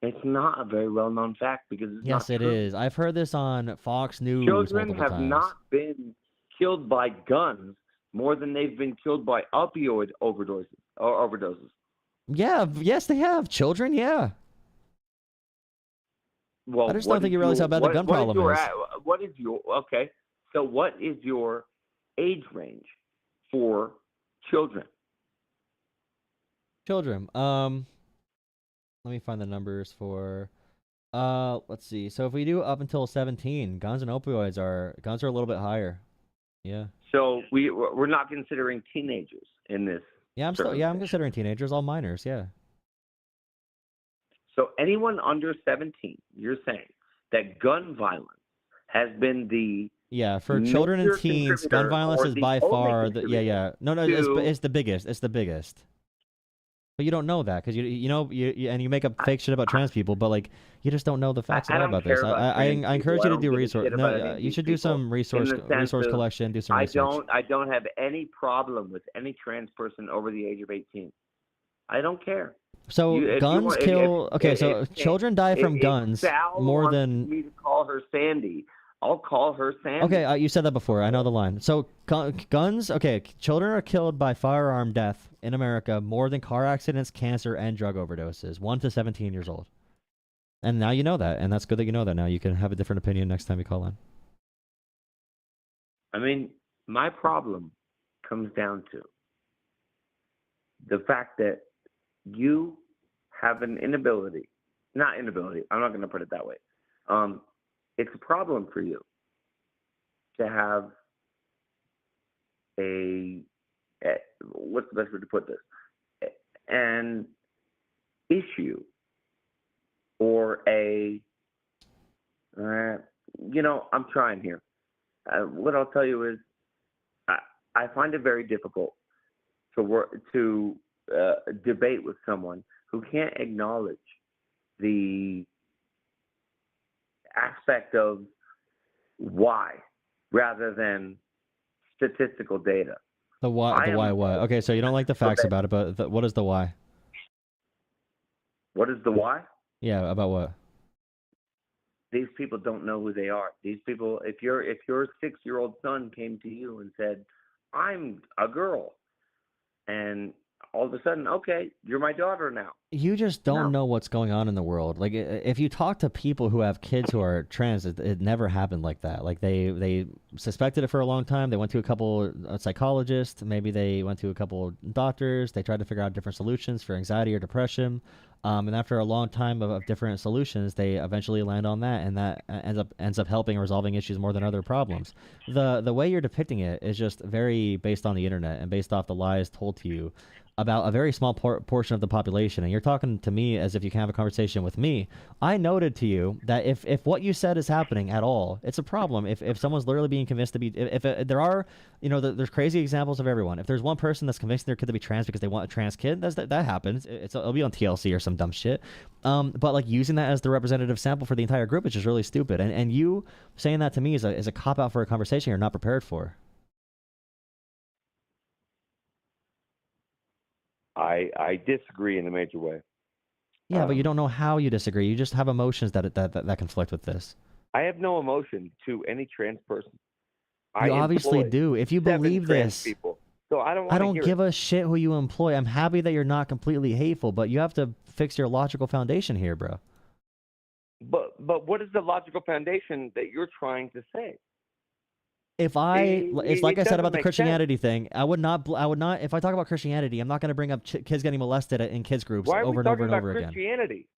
It's not a very well-known fact because it's yes, not it true. is. I've heard this on Fox News. Children have times. not been killed by guns more than they've been killed by opioid overdoses. Yeah, yes, they have. Children, yeah. Well, I just don't think you realize how bad the gun problem is. So what is your age range for children? Children. Let me find the numbers for. Let's see. So if we do up until 17, guns and opioids are a little bit higher. Yeah. So we're not considering teenagers in this. Yeah, I'm considering teenagers, all minors. Yeah. So anyone under 17, you're saying that gun violence has been the for children and teens, gun violence is by far No, it's the biggest. It's the biggest. But you don't know that because you make up fake shit about trans people, but like you just don't know the facts at all about this. I encourage you to do research. No, you should do some resource collection, do some research. I don't have any problem with any trans person over the age of 18. I don't care. So guns kill. So children die from guns more than. Me to call her Sandy. I'll call her Sandy. Okay, you said that before. I know the line. So guns. Okay, children are killed by firearm death in America more than car accidents, cancer, and drug overdoses. 1 to 17 years old. And now you know that, and that's good that you know that. Now you can have a different opinion next time you call in. I mean, my problem comes down to the fact that you have an inability. Not inability. I'm not going to put it that way. It's a problem for you to have a, what's the best way to put this? And issue or a, I'm trying here. What I'll tell you is I find it very difficult to debate with someone who can't acknowledge the aspect of why rather than statistical data. The why? What? Okay, so you don't like the facts about it, but what is the why? What is the why? Yeah, about what? These people don't know who they are. These people, if your 6-year-old son came to you and said, "I'm a girl," and all of a sudden, okay, you're my daughter now. You just don't know what's going on in the world. Like, if you talk to people who have kids who are trans, it never happened like that. Like, they suspected it for a long time. They went to a couple psychologists. Maybe they went to a couple doctors. They tried to figure out different solutions for anxiety or depression. And after a long time of different solutions, they eventually land on that, and that ends up helping resolving issues more than other problems. The way you're depicting it is just very based on the internet and based off the lies told to you about a very small portion of the population. And you're talking to me as if you can have a conversation with me. I noted to you that if what you said is happening at all, it's a problem. If someone's literally being convinced to be, if there are, there's crazy examples of everyone. If there's one person that's convincing their kid to be trans because they want a trans kid, that happens. It'll be on TLC or some dumb shit. But like using that as the representative sample for the entire group is just really stupid. And you saying that to me is a cop out for a conversation you're not prepared for. I disagree in a major way. Yeah, but you don't know how you disagree. You just have emotions that conflict with this. I have no emotion to any trans person. You obviously do. If you believe this, people. So I don't give a shit who you employ. I'm happy that you're not completely hateful, but you have to fix your logical foundation here, bro. But what is the logical foundation that you're trying to say? It's like I said about the Christianity thing. I would not. If I talk about Christianity, I'm not going to bring up kids getting molested in kids groups over and over and over again. Christianity?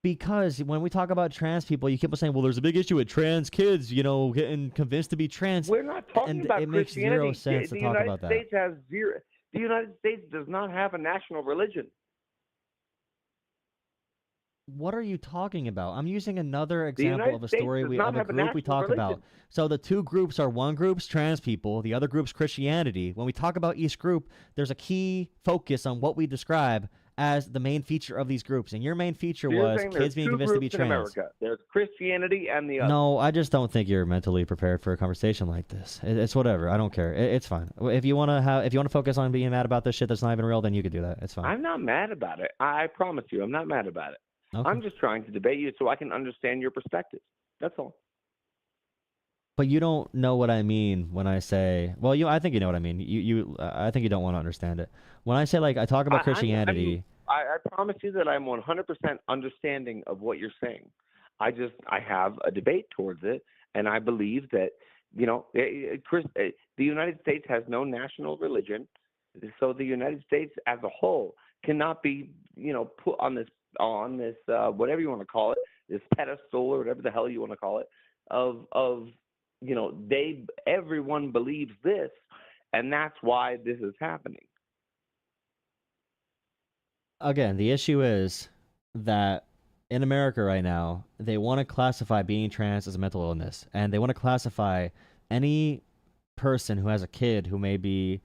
Because when we talk about trans people, you keep on saying, "Well, there's a big issue with trans kids, getting convinced to be trans." We're not talking about it Christianity. Makes zero sense to talk about that. The United States does not have a national religion. What are you talking about? I'm using another example of a story of a group we talk about. So the two groups are, one group's trans people, the other group's Christianity. When we talk about each group, there's a key focus on what we describe as the main feature of these groups. And your main feature was kids being convinced to be trans. America. There's Christianity and the other. No, I just don't think you're mentally prepared for a conversation like this. It's whatever. I don't care. It's fine. If you want to focus on being mad about this shit that's not even real, then you could do that. It's fine. I'm not mad about it. I promise you, I'm not mad about it. Okay. I'm just trying to debate you so I can understand your perspective. That's all. But you don't know what I mean when I say, well, I think you know what I mean. I think you don't want to understand it. When I say, like, I talk about Christianity. I promise you that I'm 100% understanding of what you're saying. I have a debate towards it, and I believe that, the United States has no national religion, so the United States as a whole cannot be, put on this whatever you want to call it, this pedestal or whatever the hell you want to call it, of everyone believes this, and that's why this is happening. Again, the issue is that in America right now, they want to classify being trans as a mental illness, and they want to classify any person who has a kid who may be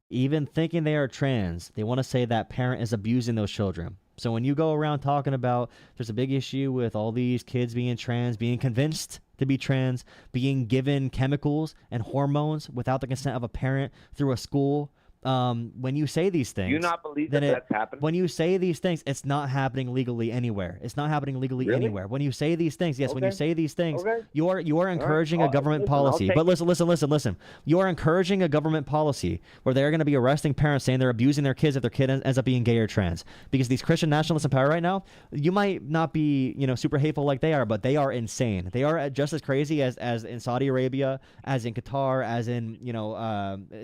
even thinking they are trans. They want to say that parent is abusing those children. So when you go around talking about there's a big issue with all these kids being trans, being convinced to be trans, being given chemicals and hormones without the consent of a parent through a school, when you say these things, do you not believe that's happening? When you say these things, it's not happening legally anywhere. It's not happening legally anywhere. When you say these things, yes, when you say these things, you are encouraging a government policy. But listen. You are encouraging a government policy where they're going to be arresting parents saying they're abusing their kids if their kid ends up being gay or trans. Because these Christian nationalists in power right now, you might not be, super hateful like they are, but they are insane. They are just as crazy as in Saudi Arabia, as in Qatar, as in,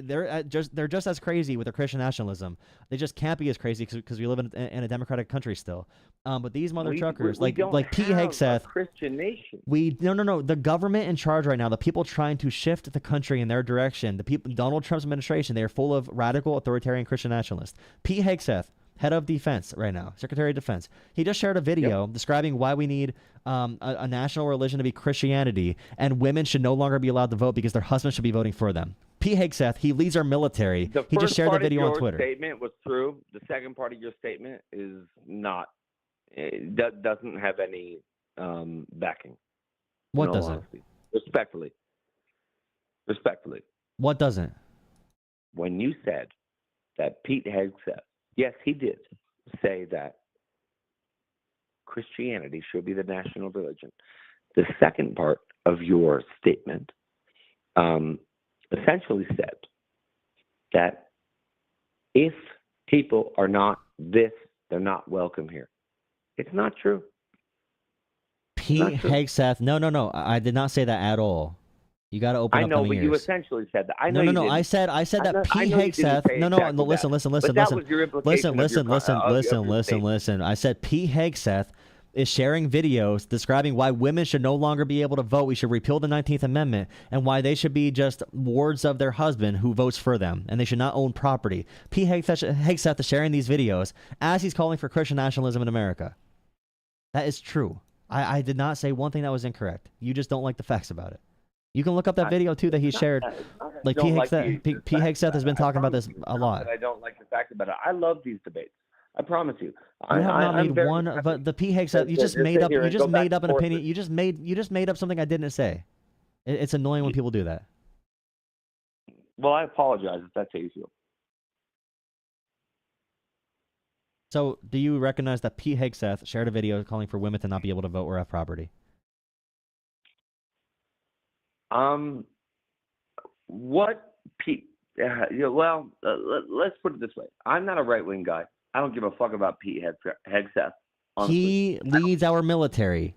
they're just as crazy with their Christian nationalism. They just can't be as crazy because we live in a democratic country still. But these mother truckers, like Pete Hegseth, Christian nation. No. The government in charge right now, the people trying to shift the country in their direction, the people, Donald Trump's administration, they are full of radical authoritarian Christian nationalists. Pete Hegseth head of defense right now, Secretary of Defense. He just shared a video describing why we need a national religion to be Christianity, and women should no longer be allowed to vote because their husbands should be voting for them. Pete Hegseth, he leads our military. He just shared the video on Twitter. The first part of your statement was true. The second part of your statement is not. It doesn't have any backing. What doesn't? Honesty. Respectfully. What doesn't? When you said that Pete Hegseth, yes, he did say that Christianity should be the national religion. The second part of your statement essentially said that if people are not this, they're not welcome here. It's not true. Pete Hegseth. No. I did not say that at all. You got to open up the ears. I know, but you essentially said that. I know. No. I said that Pete Hegseth. No. Listen. Listen. I said Pete Hegseth is sharing videos describing why women should no longer be able to vote. We should repeal the 19th Amendment, and why they should be just wards of their husband who votes for them, and they should not own property. Pete Hegseth is sharing these videos as he's calling for Christian nationalism in America. That is true. I did not say one thing that was incorrect. You just don't like the facts about it. You can look up that video too that he shared. Like Pete Hegseth has been talking about this a lot. I don't like the fact about it. I love these debates. I promise you. You have not made one, but the Pete Hegseth. You just made up. You just made up an opinion. You just made up something I didn't say. It's annoying when people do that. Well, I apologize if that's how you feel. So, do you recognize that Pete Hegseth shared a video calling for women to not be able to vote or have property? What Pete? Well, let's put it this way. I'm not a right-wing guy. I don't give a fuck about Pete Hegseth. Honestly. He leads our military.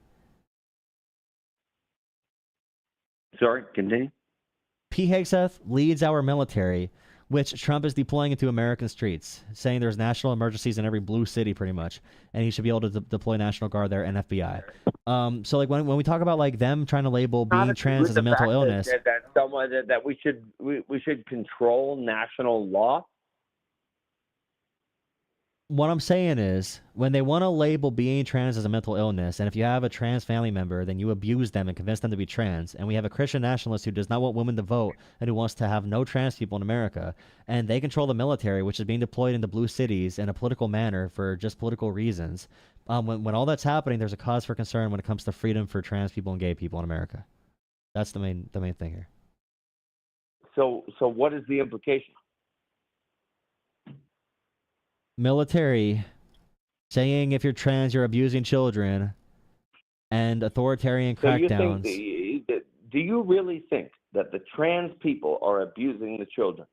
Sorry, continue. Pete Hegseth leads our military, which Trump is deploying into American streets, saying there's national emergencies in every blue city pretty much, and he should be able to deploy National Guard there and FBI. So like when we talk about like them trying to label being trans as a mental illness, that we should control national law. What I'm saying is, when they want to label being trans as a mental illness, and if you have a trans family member, then you abuse them and convince them to be trans, and we have a Christian nationalist who does not want women to vote and who wants to have no trans people in America, and they control the military, which is being deployed into blue cities in a political manner for just political reasons. When all that's happening, there's a cause for concern when it comes to freedom for trans people and gay people in America. That's the main thing here. So what is the implication? Military saying if you're trans, you're abusing children, and authoritarian crackdowns. Do you really think that the trans people are abusing the children?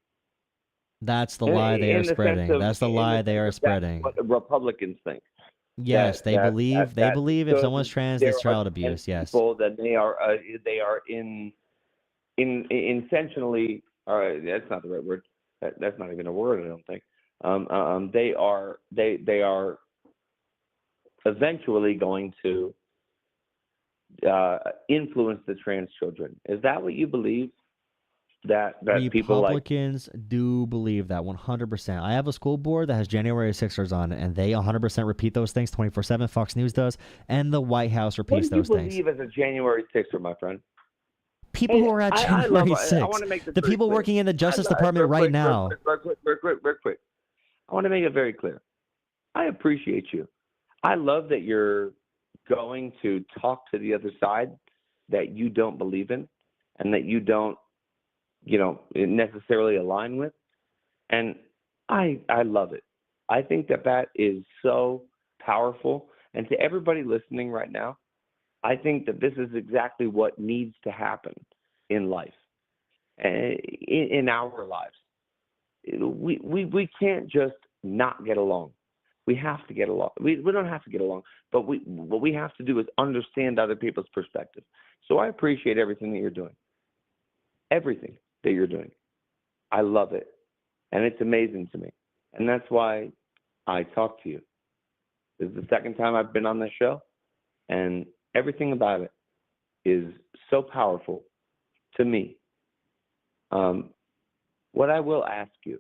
That's the lie they are spreading. That's the lie they are spreading. What the Republicans think. Yes, they believe if someone's trans, it's child abuse. Yes. Then they are intentionally. That's not the right word. That's not even a word. I don't think. They are eventually going to influence the trans children. Is that what you believe? That people like Republicans do believe that 100%. I have a school board that has January 6ers on it, and they 100% repeat those things 24/7. Fox News does, and the White House repeats those things. What do you believe as a January 6er, my friend? People who are at January 6th. The people working in the Justice Department right now. Very quick. I want to make it very clear. I appreciate you. I love that you're going to talk to the other side that you don't believe in and that you don't, necessarily align with. And I love it. I think that is so powerful. And to everybody listening right now, I think that this is exactly what needs to happen in life, in our lives. We can't just not get along. We have to get along. We don't have to get along, but what we have to do is understand other people's perspective. So I appreciate everything that you're doing. Everything that you're doing. I love it. And it's amazing to me. And that's why I talk to you. This is the second time I've been on this show, and everything about it is so powerful to me. What I will ask you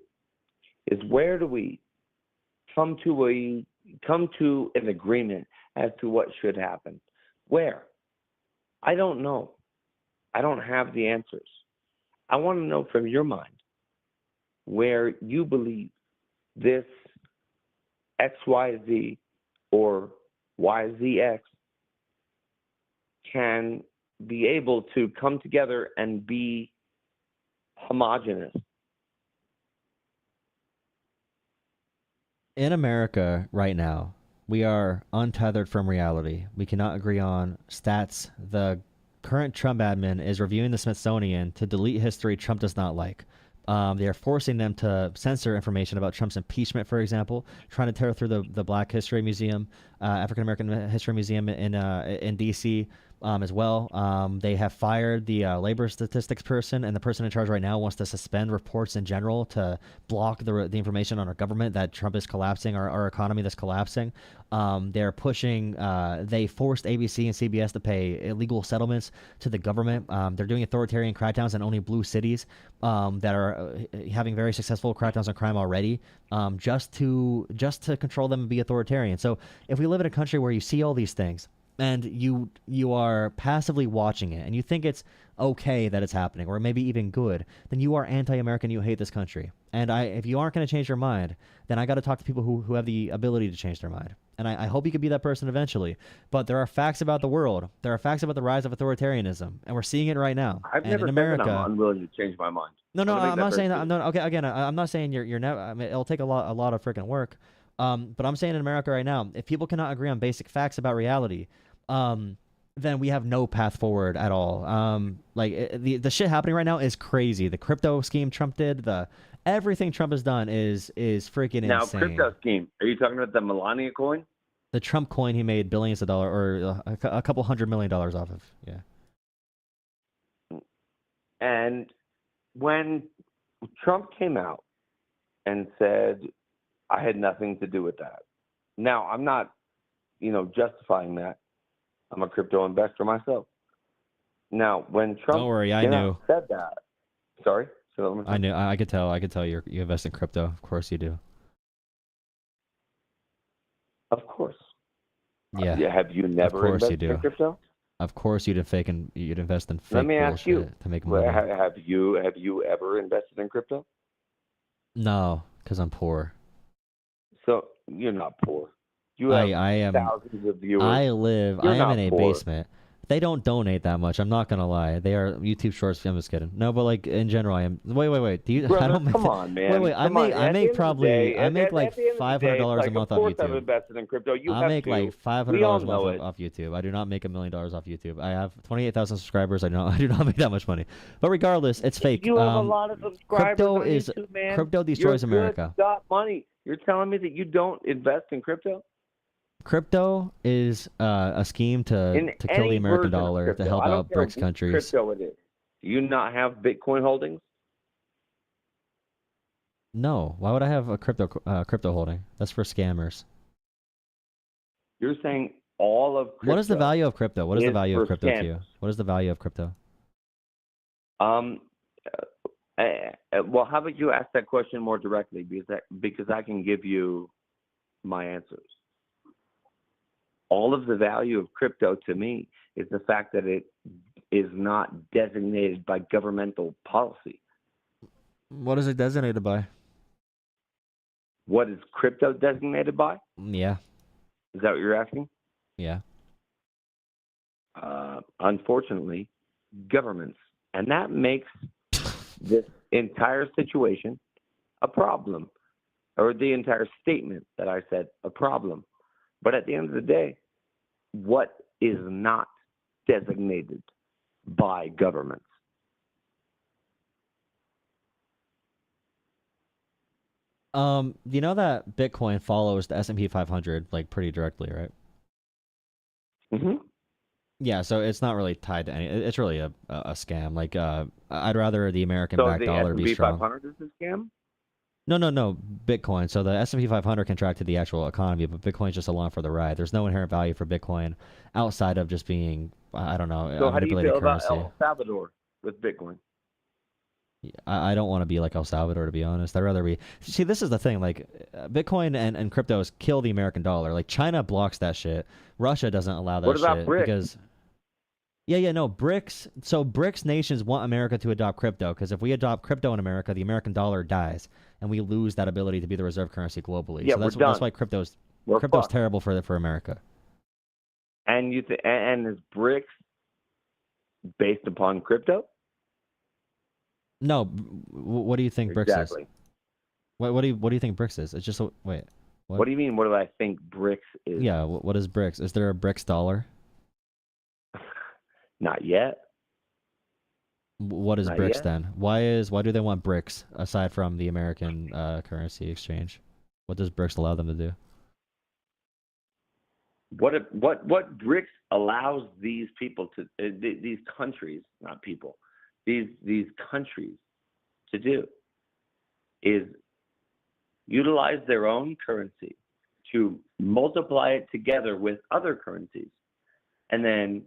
is, where do we come to an agreement as to what should happen. Where? I don't know. I don't have the answers. I want to know from your mind where you believe this XYZ or YZX can be able to come together and be homogenous. In America right now, we are untethered from reality. We cannot agree on stats. The current Trump admin is reviewing the Smithsonian to delete history Trump does not like. They are forcing them to censor information about Trump's impeachment, for example, trying to tear through the Black History Museum, African American History Museum in D.C. As well. They have fired the labor statistics person, and the person in charge right now wants to suspend reports in general to block the information on our government that Trump is collapsing, our economy that's collapsing. They're pushing, they forced ABC and CBS to pay illegal settlements to the government. They're doing authoritarian crackdowns in only blue cities that are having very successful crackdowns on crime already, just to control them and be authoritarian. So if we live in a country where you see all these things, and you are passively watching it, and you think it's okay that it's happening, or maybe even good, then you are anti-American. You hate this country. And if you aren't going to change your mind, then I got to talk to people who have the ability to change their mind. And I hope you could be that person eventually. But there are facts about the world. There are facts about the rise of authoritarianism, and we're seeing it right now. I've never in said America, that I'm unwilling to change my mind. No, I'm not saying that. No, okay, again, I'm not saying you're never. I mean, it'll take a lot of freaking work. But I'm saying in America right now, if people cannot agree on basic facts about reality, then we have no path forward at all. The shit happening right now is crazy. The crypto scheme Trump did, everything Trump has done is freaking now, insane. Now, crypto scheme. Are you talking about the Melania coin? The Trump coin he made billions of dollars, or a couple $100 million off of. Yeah. And when Trump came out and said, I had nothing to do with that. Now, I'm not, justifying that. I'm a crypto investor myself. Now, when Trump Don't worry, I knew. Said that. Sorry? I knew. I could tell. You invest in crypto. Of course you do. Of course. Yeah. Have you never invested in crypto? Of course you'd invest in fake Let me ask you, to make money. Have you ever invested in crypto? No, because I'm poor. So you're not poor. I am thousands of viewers. I am in a basement. They don't donate that much. I'm not gonna lie. They are YouTube Shorts. I'm just kidding. No, but like in general, I am. Wait. Do you? Brother, I don't make. Come on, man. Wait. I make like $500 a month off YouTube. I've invested in crypto. I make like $500 a month off YouTube. I do not make $1 million off YouTube. I have 28,000 subscribers. I do not make that much money. But regardless, it's fake. You have a lot of subscribers on YouTube, man. Crypto destroys America. You're got money. You're telling me that you don't invest in crypto? Crypto is a scheme to kill the American dollar, to help out BRICS countries. Crypto it is. Do you not have Bitcoin holdings? No. Why would I have a crypto holding? That's for scammers. You're saying all of crypto. What is the value of crypto? What is the value of crypto scammers. to you? What is the value of crypto? Well, how about you ask that question more directly, because I can give you my answers. All of the value of crypto to me is the fact that it is not designated by governmental policy. What is it designated by? What is crypto designated by? Yeah. Is that what you're asking? Yeah. Unfortunately, governments. And that makes this entire situation a problem, or the entire statement that I said a problem. But at the end of the day, what is not designated by governments? You know that Bitcoin follows the S&P 500 like pretty directly, right? Mm-hmm. Yeah, so it's not really tied to any. It's really a scam. Like, I'd rather the American-backed dollar be strong. So the S&P 500 is a scam? No, Bitcoin. So the S&P 500 can track to the actual economy, but Bitcoin's just along for the ride. There's no inherent value for Bitcoin outside of just being, I don't know, so how do you feel currency. about El Salvador with Bitcoin? I don't want to be like El Salvador, to be honest. I'd rather be. See, this is the thing. Like, Bitcoin and cryptos kill the American dollar. Like, China blocks that shit. Russia doesn't allow that What about shit BRICS? because. Yeah, no, BRICS. So BRICS nations want America to adopt crypto because if we adopt crypto in America, the American dollar dies and we lose that ability to be the reserve currency globally. Yeah, so that's why crypto's fucked. terrible for America. And and is BRICS based upon crypto? No, what do you think BRICS Exactly. is? What do you think BRICS is? It's just wait. What do you mean? What do I think BRICS is? Yeah, what is BRICS? Is there a BRICS dollar? Not yet. What is Not BRICS yet. then? Why do they want BRICS aside from the American currency exchange? What does BRICS allow them to do? What BRICS allows these people to these countries, not people, these countries to do is utilize their own currency to multiply it together with other currencies and then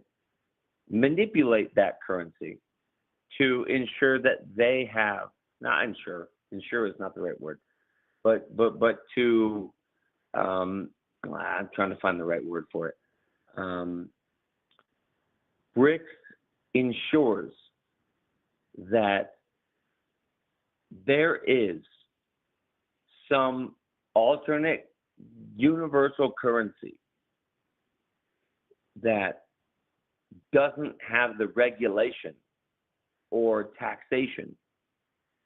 manipulate that currency to ensure that they have, not ensure is not the right word, but to I'm trying to find the right word for it. BRICS ensures that there is some alternate universal currency that doesn't have the regulation or taxation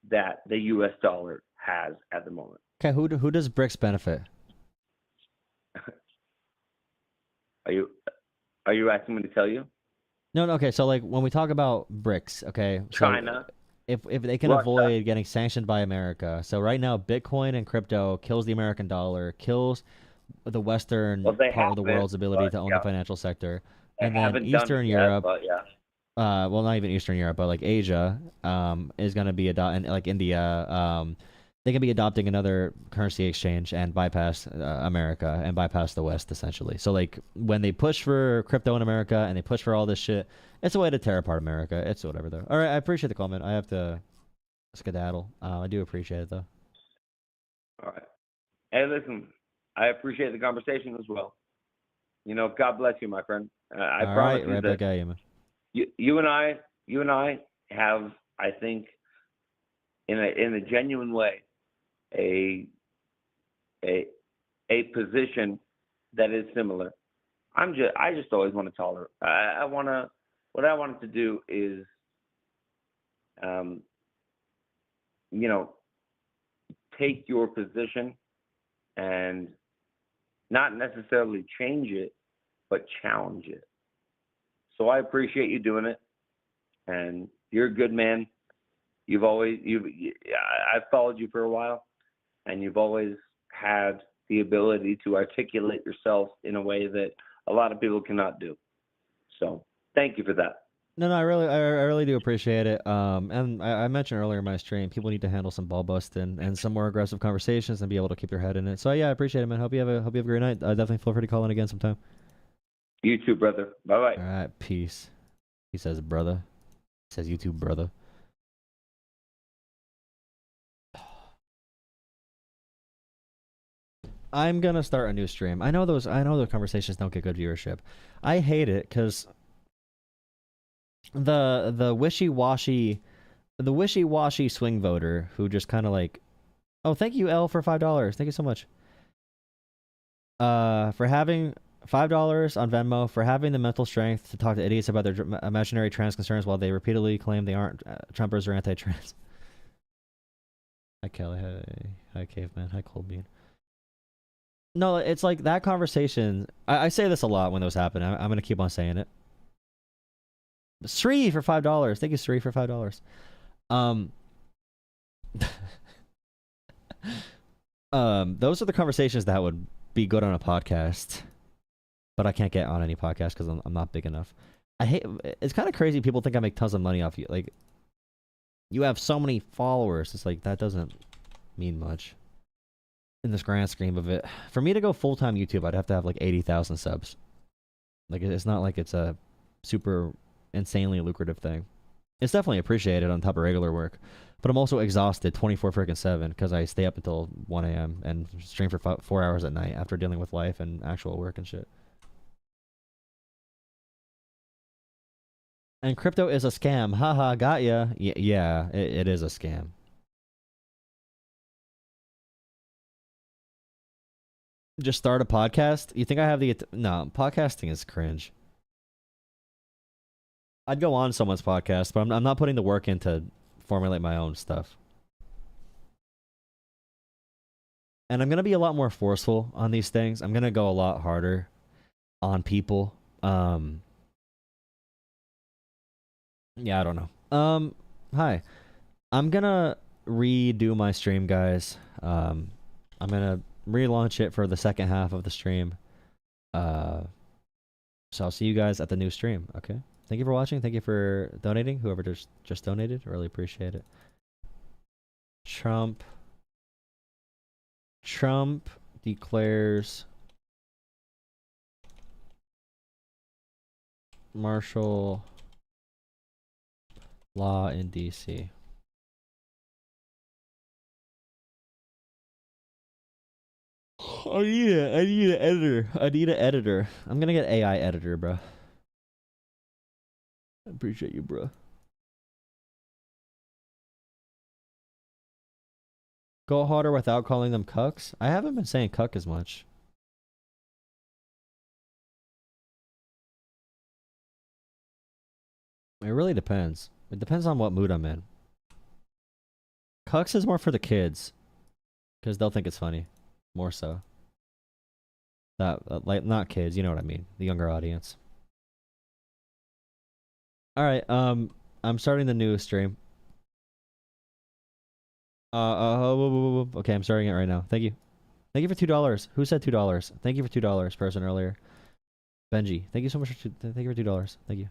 that the U.S. dollar has at the moment. Okay, who does BRICS benefit? Are you asking me to tell you? No, okay. So like when we talk about BRICS, okay, so China. If they can Russia. avoid getting sanctioned by America, so right now Bitcoin and crypto kills the American dollar, kills the Western part of the world's ability to own the financial sector, and then Eastern Europe. Well, not even Eastern Europe, but like Asia, is going to be like India, they can be adopting another currency exchange and bypass America and bypass the West essentially. So like when they push for crypto in America and they push for all this shit, it's a way to tear apart America. It's whatever though. All right, I appreciate the comment. I have to skedaddle. I do appreciate it though. All right. Hey, listen, I appreciate the conversation as well. You know, God bless you, my friend. I promise you right that back at you, man. you and I have, I think, in a genuine way, a position that is similar. I just always want to tolerate. What I wanted to do is, take your position and not necessarily change it, but challenge it. So I appreciate you doing it, and you're a good man. I've followed you for a while, and you've always had the ability to articulate yourself in a way that a lot of people cannot do. So thank you for that. No, I really do appreciate it. And I mentioned earlier in my stream, people need to handle some ball busting and some more aggressive conversations and be able to keep their head in it. So yeah, I appreciate it, man. Hope you have a great night. Definitely feel free to call in again sometime. You too, brother. Bye bye. All right, peace. He says, brother. He says, you too, brother. I'm gonna start a new stream. I know those conversations don't get good viewership. I hate it because the wishy-washy swing voter who just kind of like, oh, thank you, L, for $5. Thank you so much. For having $5 on Venmo, for having the mental strength to talk to idiots about their imaginary trans concerns while they repeatedly claim they aren't Trumpers or anti-trans. Hi, Kelly. Hi, Caveman. Hi, Cold Bean. No, it's like that conversation. I say this a lot when those happen. I'm going to keep on saying it. Sri for $5. Thank you, Sri, for $5. Those are the conversations that would be good on a podcast, but I can't get on any podcast because I'm not big enough. It's kind of crazy. People think I make tons of money off you. Like, you have so many followers. It's like that doesn't mean much in this grand scheme of it. For me to go full-time YouTube, I'd have to have like 80,000 subs. Like, it's not like it's a super insanely lucrative thing. It's definitely appreciated on top of regular work. But I'm also exhausted 24/7 because I stay up until 1 a.m. and stream for 4 hours at night after dealing with life and actual work and shit. And crypto is a scam. Haha, got ya. Yeah, it is a scam. Just start a podcast? You think I have the... No, podcasting is cringe. I'd go on someone's podcast, but I'm not putting the work in to formulate my own stuff. And I'm going to be a lot more forceful on these things. I'm going to go a lot harder on people. Yeah, I don't know. Hi. I'm going to redo my stream, guys. I'm going to relaunch it for the second half of the stream. So I'll see you guys at the new stream, okay? Thank you for watching. Thank you for donating. Whoever just donated, really appreciate it. Trump declares martial law in DC. I need an editor. I need an editor. I'm gonna get AI editor, bro. I appreciate you, bro. Go harder without calling them cucks? I haven't been saying cuck as much. It really depends. It depends on what mood I'm in. Cucks is more for the kids. Because they'll think it's funny. More so. That, like, not kids, you know what I mean. The younger audience. Alright, I'm starting the new stream. Okay, I'm starting it right now. Thank you. Thank you for $2. Who said $2? Thank you for $2, person earlier. Benji, thank you so much for thank you for $2. Thank you.